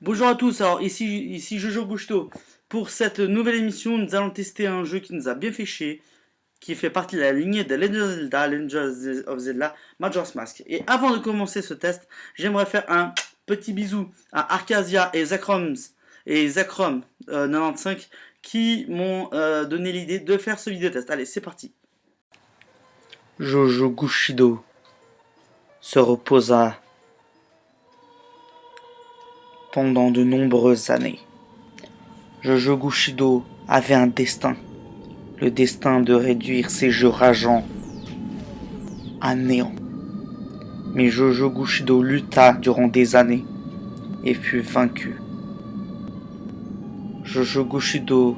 Bonjour à tous, alors ici Jojo Gusto. Pour cette nouvelle émission, nous allons tester un jeu qui nous a bien fait chier, qui fait partie de la lignée de Legend of Zelda, Majora's Mask. Et avant de commencer ce test, j'aimerais faire un petit bisou à Arcasia et Zakrom 95 qui m'ont donné l'idée de faire ce vidéo test. Allez, c'est parti. Jojo Bushido se reposa pendant de nombreuses années. Jojo Bushido avait un destin, le destin de réduire ses jeux rageants à néant. Mais Jojo Bushido lutta durant des années et fut vaincu. Jojo Bushido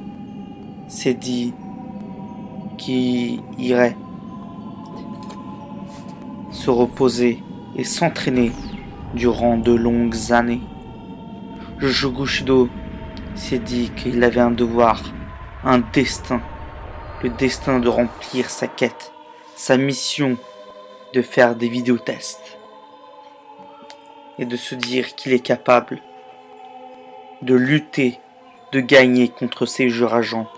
s'est dit qu'il irait se reposer et s'entraîner durant de longues années. Jojo Bushido s'est dit qu'il avait un devoir, un destin, le destin de remplir sa quête, sa mission de faire des vidéotests et de se dire qu'il est capable de lutter, de gagner contre ces jeux rageants.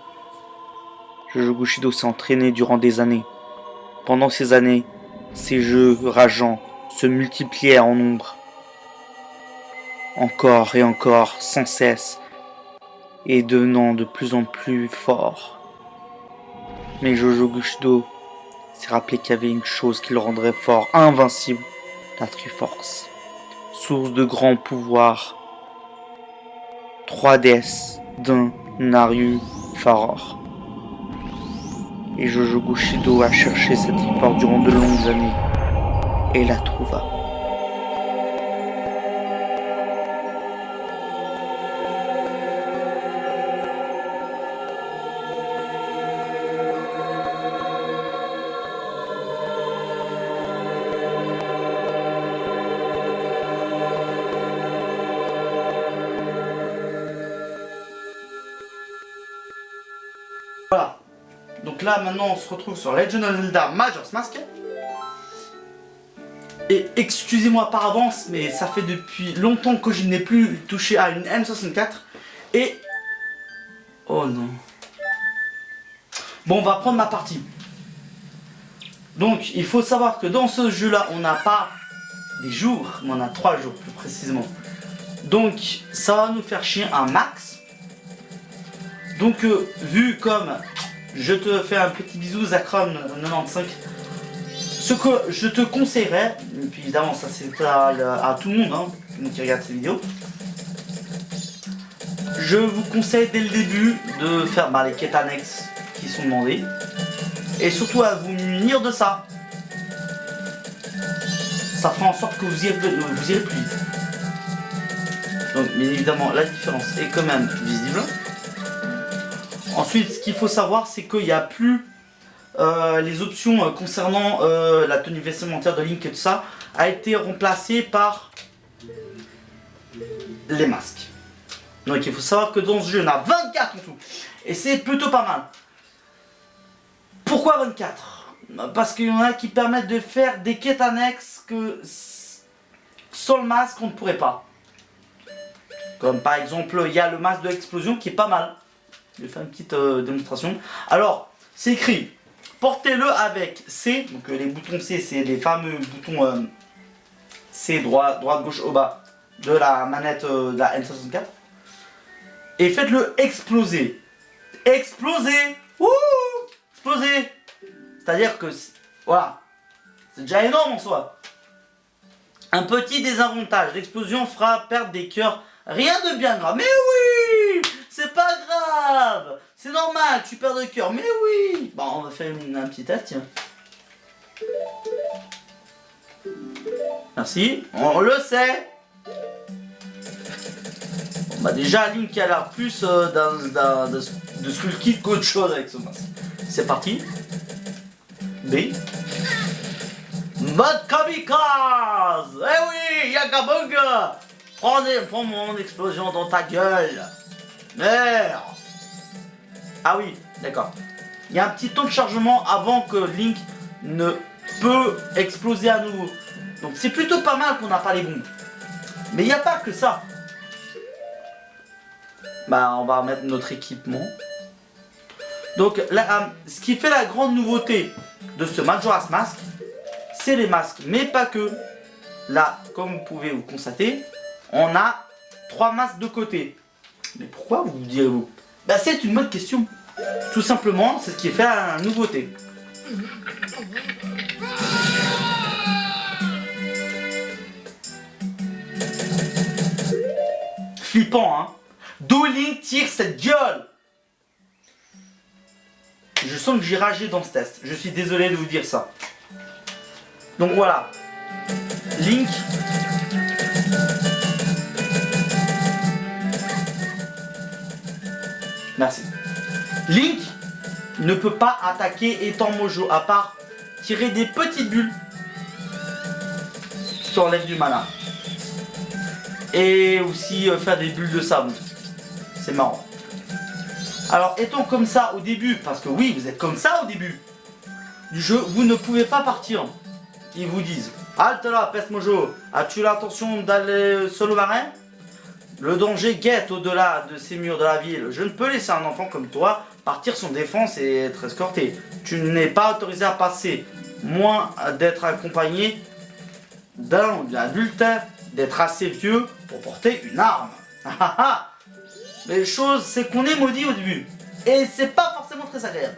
Jojo Bushido s'est entraîné durant des années. Pendant ces années, ces jeux rageants se multipliaient en nombre. Encore et encore, sans cesse, et devenant de plus en plus fort. Mais Jojo Bushido s'est rappelé qu'il y avait une chose qui le rendrait fort, invincible, la Triforce, source de grands pouvoirs, 3 déesses d'un Naru Faror. Et Jojo Bushido a cherché cette Triforce durant de longues années, et la trouva. Voilà, donc là maintenant on se retrouve sur Legend of Zelda Majora's Mask. Et excusez-moi par avance, mais ça fait depuis longtemps que je n'ai plus touché à une M64. Et... oh non. Bon, on va prendre ma partie. Donc il faut savoir que dans ce jeu là on n'a pas des jours, mais on a 3 jours plus précisément. Donc ça va nous faire chier un max. Donc vu comme je te fais un petit bisou Zakrom95, ce que je te conseillerais, et puis évidemment ça c'est à tout le monde hein, qui regarde ces vidéos, je vous conseille dès le début de faire les quêtes annexes qui sont demandées, et surtout à vous munir de ça. Ça fera en sorte que vous irez plus vite. Donc bien évidemment la différence est quand même visible. Ensuite, ce qu'il faut savoir, c'est qu'il n'y a plus les options concernant la tenue vestimentaire de Link et tout ça, a été remplacé par les masques. Donc il faut savoir que dans ce jeu, il y en a 24 en tout. Et c'est plutôt pas mal. Pourquoi 24? Parce qu'il y en a qui permettent de faire des quêtes annexes que sans le masque, on ne pourrait pas. Comme par exemple, il y a le masque de l'explosion qui est pas mal. Je vais faire une petite démonstration. Alors, c'est écrit, portez-le avec C. Donc les boutons C, c'est les fameux boutons C, droite, gauche, au bas de la manette de la N64. Et faites-le exploser. Exploser. Wouh! Exploser. C'est-à-dire que, voilà, c'est déjà énorme en soi. Un petit désavantage, l'explosion fera perdre des cœurs. Rien de bien grave. Mais oui! C'est pas grave, c'est normal, tu perds de cœur, mais oui. Bon, on va faire un petit test, tiens. Merci, on le sait. Bon, déjà, Link a l'air plus de Skull Kid qu'autre chose avec ce masque. C'est parti. B. Mode kamikaze. Eh oui, Yakabunga. Prends mon explosion dans ta gueule. Merde. Ah oui, d'accord. Il y a un petit temps de chargement avant que Link ne peut exploser à nouveau. Donc c'est plutôt pas mal qu'on n'a pas les bombes. Mais il n'y a pas que ça. Bah, on va mettre notre équipement. Donc, là, ce qui fait la grande nouveauté de ce Majora's Mask, c'est les masques, mais pas que. Là, comme vous pouvez vous constater, on a 3 masques de côté. Mais pourquoi vous direz-vous? Bah, c'est une bonne question. Tout simplement, c'est ce qui fait la nouveauté. Flippant, hein. D'où Link tire cette gueule. Je sens que j'ai ragé dans ce test. Je suis désolé de vous dire ça. Donc voilà. Link. Merci. Link ne peut pas attaquer étant Mojo, à part tirer des petites bulles qui enlèvent du mana. Et aussi faire des bulles de sable. C'est marrant. Alors étant comme ça au début, parce que oui, vous êtes comme ça au début du jeu, vous ne pouvez pas partir. Ils vous disent, halte là, Peste Mojo, as-tu l'intention d'aller seul au marin? Le danger guette au-delà de ces murs de la ville. Je ne peux laisser un enfant comme toi partir sans défense et être escorté. Tu n'es pas autorisé à passer, moins d'être accompagné d'un adulte, d'être assez vieux pour porter une arme. Mais les choses, c'est qu'on est maudit au début. Et c'est pas forcément très agréable.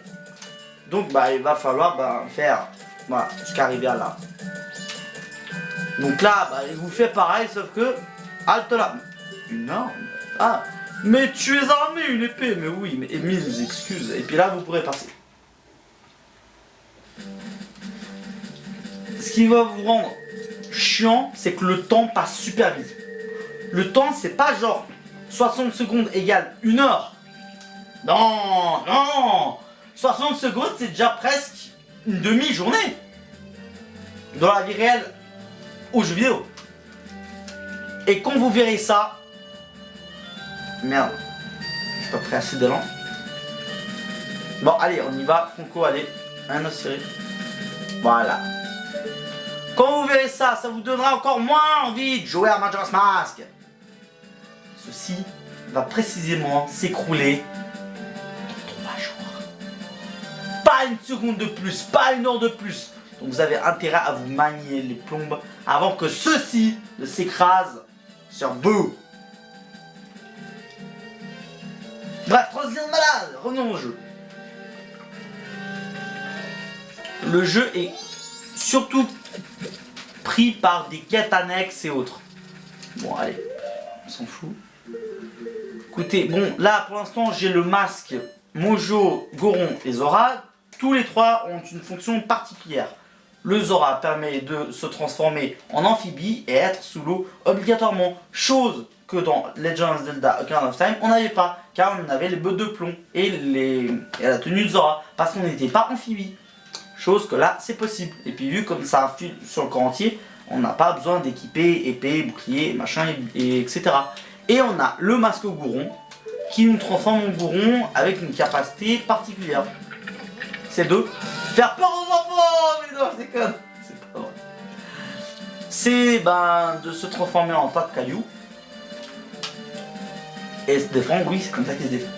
Donc bah il va falloir faire voilà, jusqu'à arriver à là. Donc là, bah, il vous fait pareil, sauf que halte là. Une arme? Ah, mais tu es armé, une épée. Mais oui, mais mille excuses. Et puis là, vous pourrez passer. Ce qui va vous rendre chiant, c'est que le temps passe super vite. Le temps, c'est pas genre 60 secondes égale 1 heure. Non, non. 60 secondes, c'est déjà presque une demi-journée. Dans la vie réelle, aux jeux vidéo. Et quand vous verrez ça... Merde. Je suis pas prêt assez d'élan. Bon, allez, on y va. Franco, allez. Un oscillé. Voilà. Quand vous verrez ça, ça vous donnera encore moins envie de jouer à Majora's Mask. Ceci va précisément s'écrouler dans 3 jours. Pas une seconde de plus, pas une heure de plus. Donc vous avez intérêt à vous manier les plombes avant que ceci ne s'écrase sur vous. Bref, transition de malade, revenons au jeu. Le jeu est surtout pris par des quêtes annexes et autres. Bon, allez, on s'en fout. Écoutez, bon, là pour l'instant j'ai le masque Mojo, Goron et Zora. Tous les 3 ont une fonction particulière. Le Zora permet de se transformer en amphibie et être sous l'eau obligatoirement. Chose que dans Legend of Zelda Ocarina of Time on n'avait pas, car on avait les bottes de plomb et la tenue de Zora, parce qu'on n'était pas amphibie. Chose que là c'est possible. Et puis vu comme ça influe sur le corps entier, on n'a pas besoin d'équiper épée, bouclier, machin, etc. Et on a le masque Goron qui nous transforme en Goron avec une capacité particulière. C'est de faire peur aux enfants. Mais non, je déconne. C'est pas vrai. C'est de se transformer en tas de cailloux et se défendre. Oui, c'est comme ça qu'il se défend.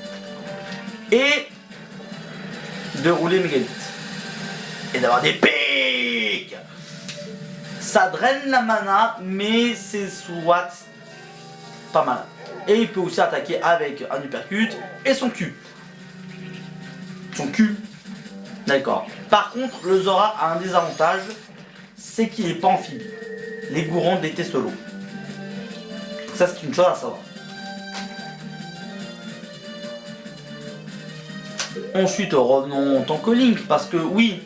Et de rouler méga vite. Et d'avoir des pics. Ça draine la mana, mais c'est soit pas mal. Et il peut aussi attaquer avec un uppercut et son cul. Son cul. D'accord. Par contre, le Zora a un désavantage, c'est qu'il n'est pas amphibie. Les Gourons détestent l'eau. Ça, c'est une chose à savoir. Ensuite, revenons en tant que Link, parce que oui,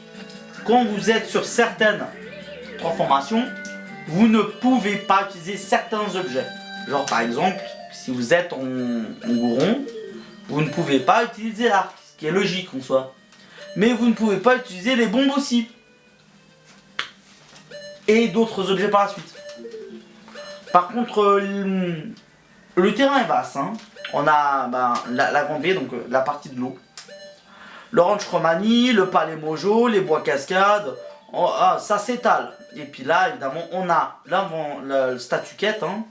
quand vous êtes sur certaines transformations, vous ne pouvez pas utiliser certains objets. Genre par exemple, si vous êtes en Goron, vous ne pouvez pas utiliser l'arc, ce qui est logique en soi. Mais vous ne pouvez pas utiliser les bombes aussi. Et d'autres objets par la suite. Par contre, le terrain est vaste. Hein. On a la grande baie, donc la partie de l'eau. L'Orange Chromanie, le Palais Mojo, les bois cascades. Ça s'étale. Et puis là, évidemment, on a le statue quête. Hein,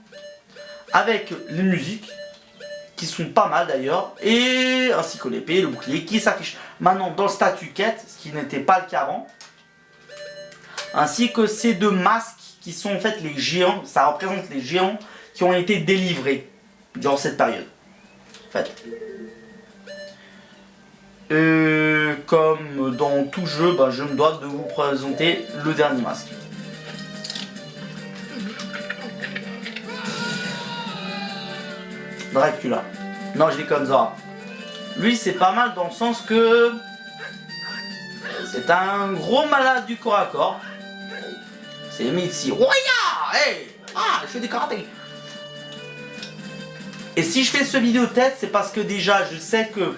avec les musiques. qui sont pas mal d'ailleurs, et ainsi que l'épée, le bouclier qui s'affiche maintenant dans le statut quête, ce qui n'était pas le cas avant. Ainsi que ces deux masques qui sont en fait les géants, ça représente les géants qui ont été délivrés durant cette période. En fait. Comme dans tout jeu, bah, je me dois de vous présenter le dernier masque. Dracula. Non, je dis comme Zora. Lui, c'est pas mal dans le sens que c'est un gros malade du corps à corps. C'est Mitsi. Ouaya! Hey! Ah, je fais des karaté. Et si je fais ce vidéo test, c'est parce que déjà, je sais que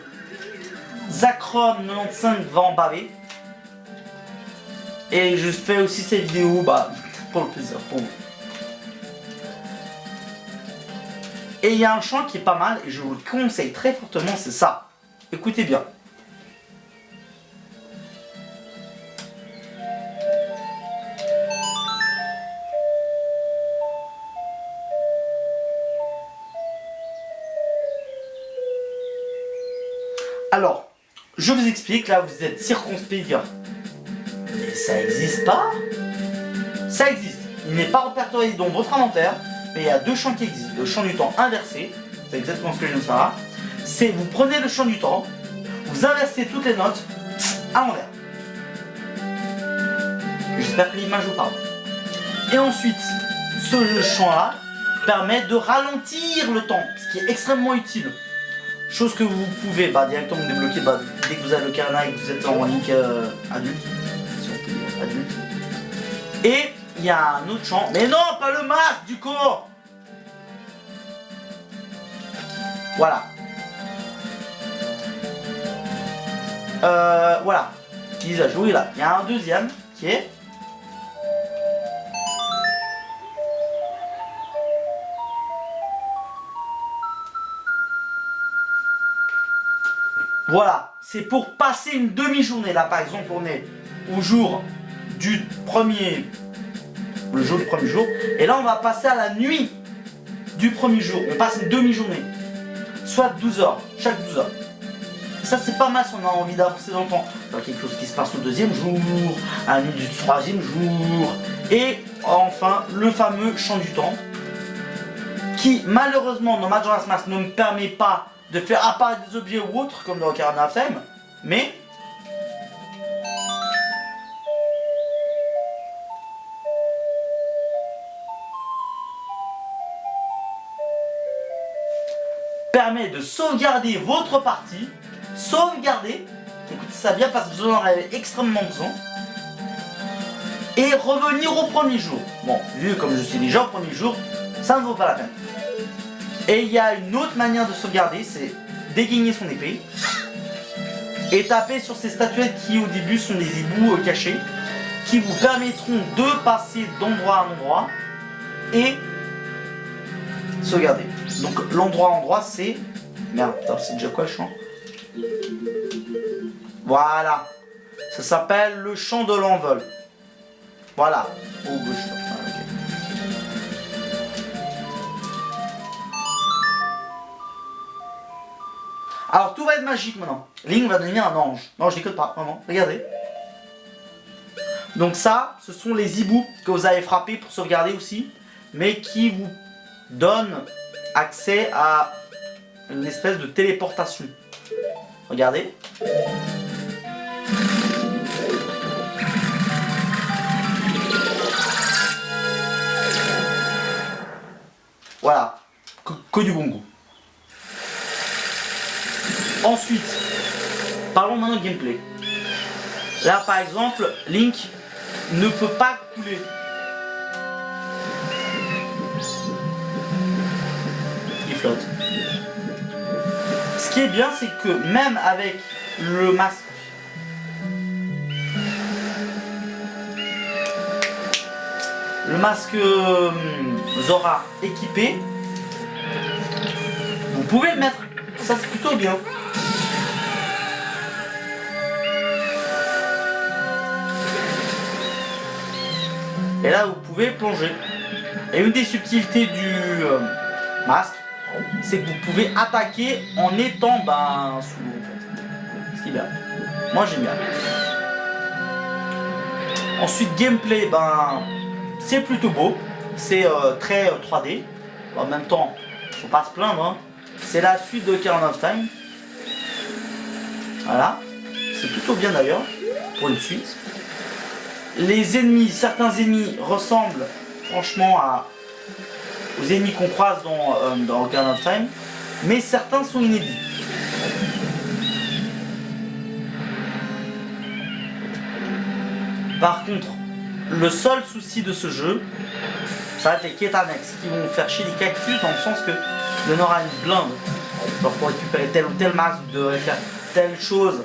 Zacron95 va en baver. Et je fais aussi ces vidéos bah, pour le plaisir, pour vous. Et il y a un chant qui est pas mal et je vous le conseille très fortement, c'est ça. Écoutez bien. Alors, je vous explique, là vous êtes circonspect, mais ça existe pas? Ça existe. Il n'est pas répertorié dans votre inventaire. Mais il y a deux chants qui existent. Le chant du temps inversé, c'est exactement ce que je viens de faire là. C'est vous prenez le chant du temps, vous inversez toutes les notes à l'envers. J'espère que l'image vous parle. Et ensuite, ce chant là permet de ralentir le temps, ce qui est extrêmement utile. Chose que vous pouvez directement débloquer dès que vous avez le carnet et que vous êtes en Link adulte. Si on peut dire adulte. Et il y a un autre chant. Mais non, pas le masque du corps. Voilà. Voilà. Qui a joué là. Il y a un deuxième qui est. Voilà. C'est pour passer une demi-journée. Là, par exemple, on est au jour du premier. Le jour du premier jour. Et là, on va passer à la nuit du premier jour. On passe une demi-journée. Soit 12 heures. Chaque 12 heures. Et ça, c'est pas mal si on a envie d'avancer dans le temps. Il y a quelque chose qui se passe au deuxième jour, à la nuit du troisième jour. Et enfin, le fameux chant du temps. Qui, malheureusement, dans Majora's Mask ne me permet pas de faire apparaître des objets ou autres, comme dans Ocarina of Time. Mais permet de sauvegarder votre partie, sauvegarder, écoutez ça bien parce que vous en avez extrêmement besoin, et revenir au premier jour. Bon, vu comme je suis déjà au premier jour, ça ne vaut pas la peine. Et il y a une autre manière de sauvegarder, c'est dégainer son épée, et taper sur ces statuettes qui au début sont des ébouts cachés, qui vous permettront de passer d'endroit à endroit, et sauvegarder. Donc l'endroit à endroit c'est... Merde, c'est déjà quoi le chant? Voilà. Ça s'appelle le chant de l'envol. Voilà. Oh, gauche. Ah, okay. Alors tout va être magique maintenant. Link va devenir un ange. Non, je déconne pas, vraiment. Regardez. Donc ça, ce sont les hiboux que vous avez frappés pour sauvegarder aussi, mais qui vous donnent accès à une espèce de téléportation. Regardez. Voilà. Que du bon goût. Ensuite, parlons maintenant de gameplay. Là par exemple, Link ne peut pas couler. Il flotte. Ce qui est bien, c'est que même avec le masque, Zora équipé, vous pouvez le mettre. Ça c'est plutôt bien. Et là vous pouvez plonger. Et une des subtilités du masque, c'est que vous pouvez attaquer en étant sous l'eau en fait. Ce qui est bien. Moi j'aime bien. Ensuite gameplay, c'est plutôt beau. C'est très 3D. En même temps, faut pas se plaindre. Hein. C'est la suite de Ocarina of Time. Voilà. C'est plutôt bien d'ailleurs pour une suite. Les ennemis, certains ennemis ressemblent franchement aux ennemis qu'on croise dans Ocarina of Time, mais certains sont inédits. Par contre, le seul souci de ce jeu, ça va être les quêtes annexes qui vont faire chier les cactus dans le sens que il y en aura une blinde. Genre pour récupérer tel ou tel masque, vous devrez faire telle chose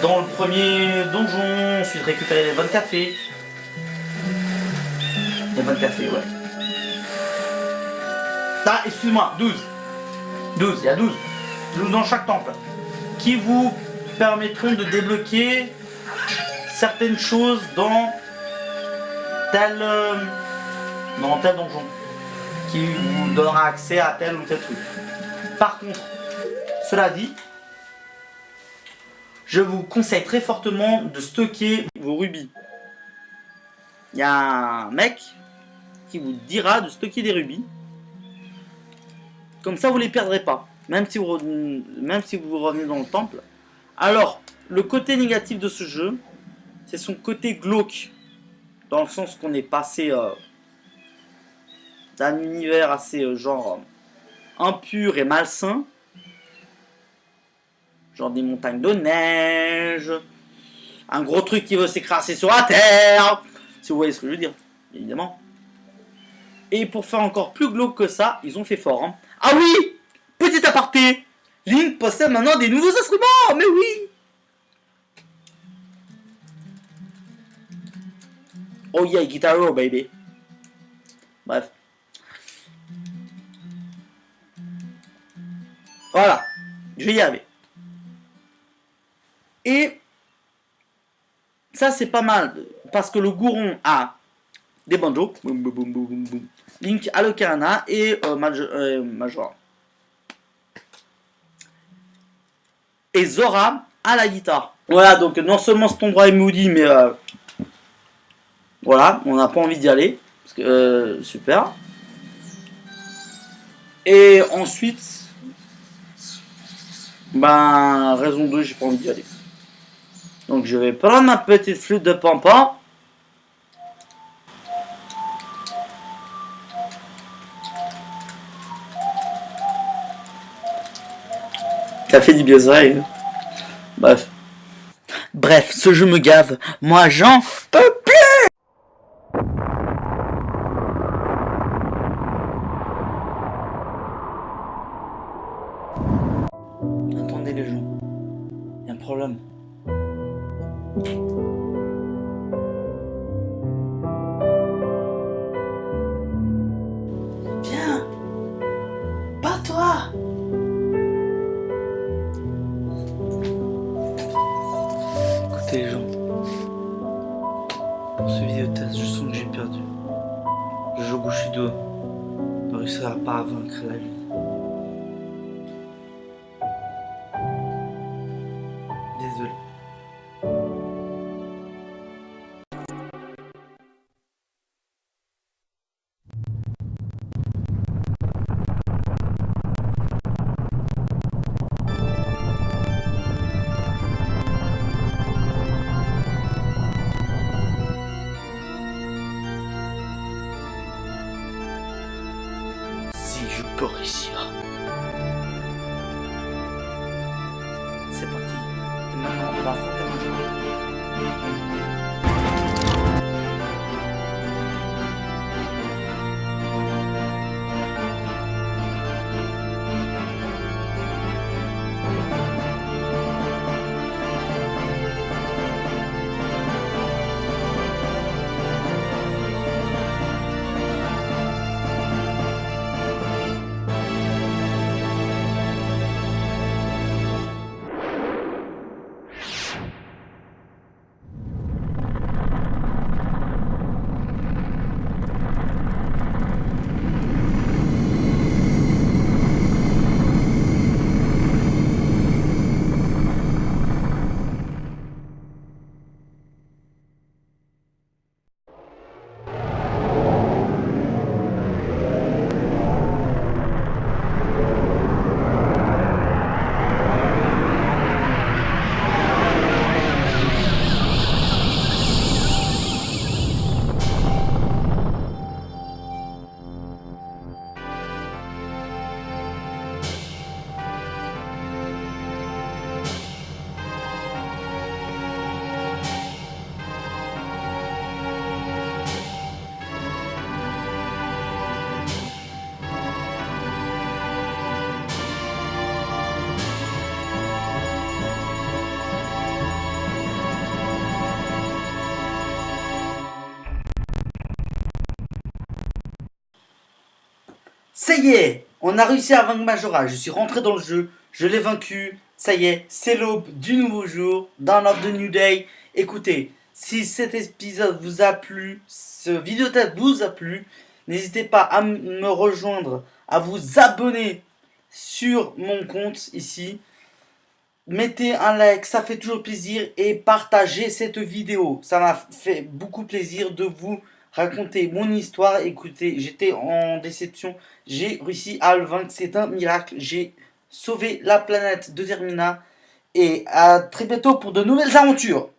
dans le premier donjon, ensuite récupérer les 24 fées. Les 24 fées, ouais. Ah, excuse-moi, 12. 12, il y a 12. 12 dans chaque temple. Qui vous permettront de débloquer certaines choses dans tel donjon. Qui vous donnera accès à tel ou tel truc. Par contre, cela dit, je vous conseille très fortement de stocker vos rubis. Il y a un mec qui vous dira de stocker des rubis. Comme ça, vous ne les perdrez pas. Même si vous revenez dans le temple. Alors, le côté négatif de ce jeu, c'est son côté glauque. Dans le sens qu'on est passé d'un univers assez impur et malsain. Genre des montagnes de neige, un gros truc qui veut s'écraser sur la terre, si vous voyez ce que je veux dire, évidemment. Et pour faire encore plus glauque que ça, ils ont fait fort. Hein. Ah oui, petit aparté, Link possède maintenant des nouveaux instruments, mais oui. Oh yeah, Guitar Hero, baby. Bref. Voilà, je vais y arriver. Et ça c'est pas mal parce que le Gouron a des banjos, Link a l'ocarina et Majora. Et Zora a la guitare. Voilà, donc non seulement cet endroit est maudit, mais voilà, on n'a pas envie d'y aller. Parce que, super. Et ensuite, raison 2, j'ai pas envie d'y aller. Donc je vais prendre ma petite flûte de pampan. Ça fait du bien oreilles. Bref. Bref, ce jeu me gave. Moi j'en peux plus. Attendez les gens. Il y a un problème. Viens. Pas toi. Écoutez les gens. Pour ce vidéo test, je sens que j'ai perdu. Le jeu Bushido ne réussira pas à vaincre la vie. Désolé. Si je peux réussir. C'est parti. Et maintenant, on va affronter Majora. Ça y est, on a réussi à vaincre Majora. Je suis rentré dans le jeu, je l'ai vaincu. Ça y est, c'est l'aube du nouveau jour, Dawn of the New Day. Écoutez, si cet épisode vous a plu, ce vidéotest vous a plu, n'hésitez pas à me rejoindre, à vous abonner sur mon compte ici. Mettez un like, ça fait toujours plaisir, et partagez cette vidéo. Ça m'a fait beaucoup plaisir de vous raconter mon histoire. Écoutez, j'étais en déception, j'ai réussi à le vaincre, c'est un miracle. J'ai sauvé la planète de Termina, et à très bientôt pour de nouvelles aventures.